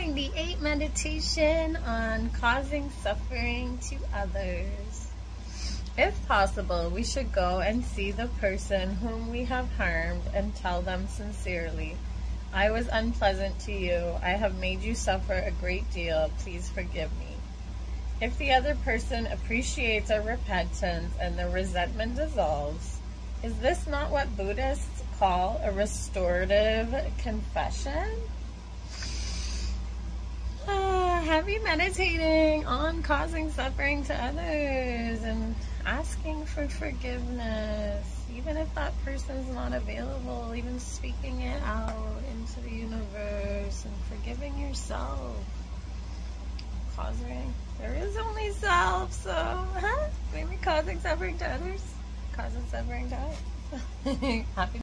98 meditation on causing suffering to others. If possible, we should go and see the person whom we have harmed and tell them sincerely, I was unpleasant to you. I have made you suffer a great deal. Please forgive me. If the other person appreciates our repentance and the resentment dissolves, is this not what Buddhists call a restorative confession? Happy meditating on causing suffering to others and asking for forgiveness, even if that person's not available, even speaking it out into the universe and forgiving yourself. There is only self, so maybe causing suffering to others, causing suffering to us. Happy